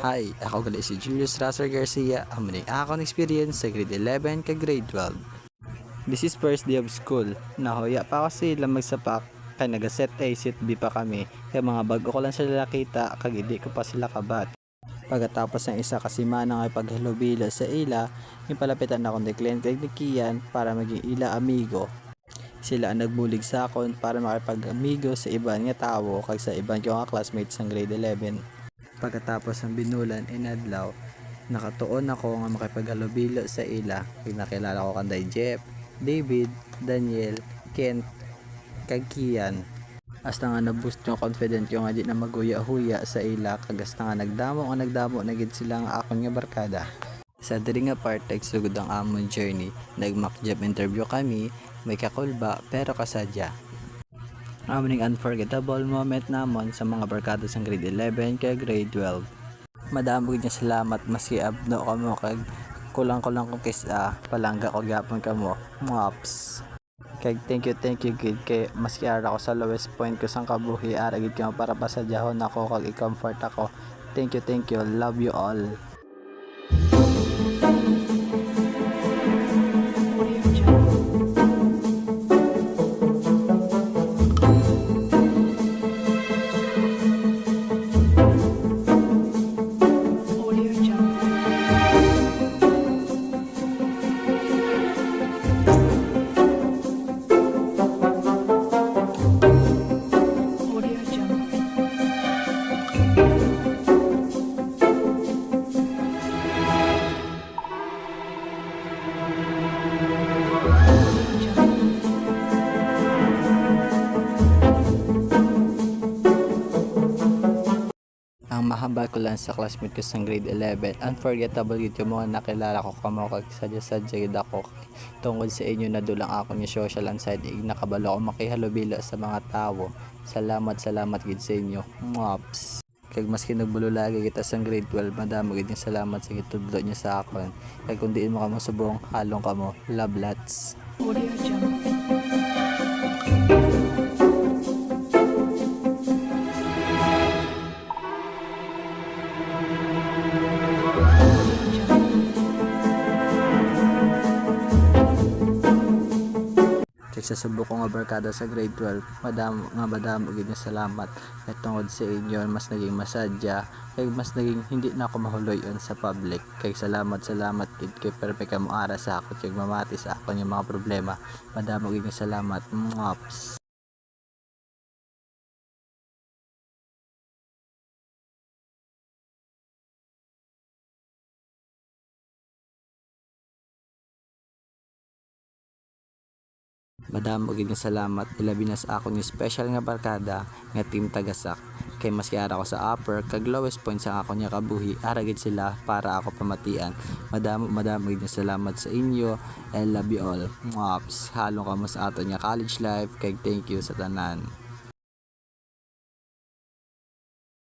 Hi, ako gali si Julius Racer Garcia. Ang akong experience sa grade 11 ka grade 12. This is first day of school. Nahuya pa kasi lang magsapak kay nagaset A, set B pa kami. Kaya mga bago ko lang sila nakita, kag hindi ko pa sila kabat. Pagkatapos ng isa kasi manang ay paghalubila sa ila, yung palapitan akong decline kay Nikian para maging ila amigo. Sila ang nagbulig sa akon para makipag-amigo sa ibang nga tao kag sa ibang ko nga classmates ng grade 11. Pagkatapos ng binulan inadlaw, nakatuon ako nga makipaghalubilo sa ila. Pinakilala ko kanday Jeff, David, Daniel, Kent, kag Kian. Hasta nga na-boost yung confident ko nga di na maguya-huya sa ila kag hasta nga nagdamo na gid sila nga akon nga barkada. Sa diri nga part nagsugod ang amon journey, nag-mock job interview kami, may kakulba pero kasadya. Aming unforgettable moment namon sa mga barkada sa grade 11 kay grade 12. Madamo niya salamat maski abno kamo kag kulang-kulang ko kisa palangga ko gyapon kamo. Mops. Kag thank you gid kay maski ara ko sa lowest point ko sang kabuhi ara gid kamo para pasadyahon ako kag i-comfort ako. Thank you. Love you all. Ang mahambal ko lang sa classmate ko sa grade 11, unforgettable yun yung mga nakilala ko kamo kag sadya gid ako tungkol sa inyo na dulang ako ni social anxiety nakabalo ako makihalubilo sa mga tawo. Salamat gid sa inyo. Mops. Kag maski nagbululagi kita sa grade 12, madamo gid yung salamat sa gitudlo niyo sa akon. Kag kung diin mo kamo subong halong kamo. Love lots. Audio Jungle. Sa subok ko nga barkada sa grade 12, madamo gid nga salamat at tungod sa inyo mas naging masadya kay mas naging hindi na ako mahuloyon sa public. Kay salamat gid kay perfect mo ara sa ako kay mamati sa ako yung mga problema. Madamo gid nga salamat. Mops. Madamo gid nga salamat ilabi na sa akon yung special nga barkada nga team Tagasak. Kay maski ara ko sa upper kag lowest point sa akon nga kabuhi, ara gid sila para ako pamatian. Madamo gid nga salamat sa inyo. I love you all. Mops. Halong kamo sa aton nga college life kay thank you sa tanan.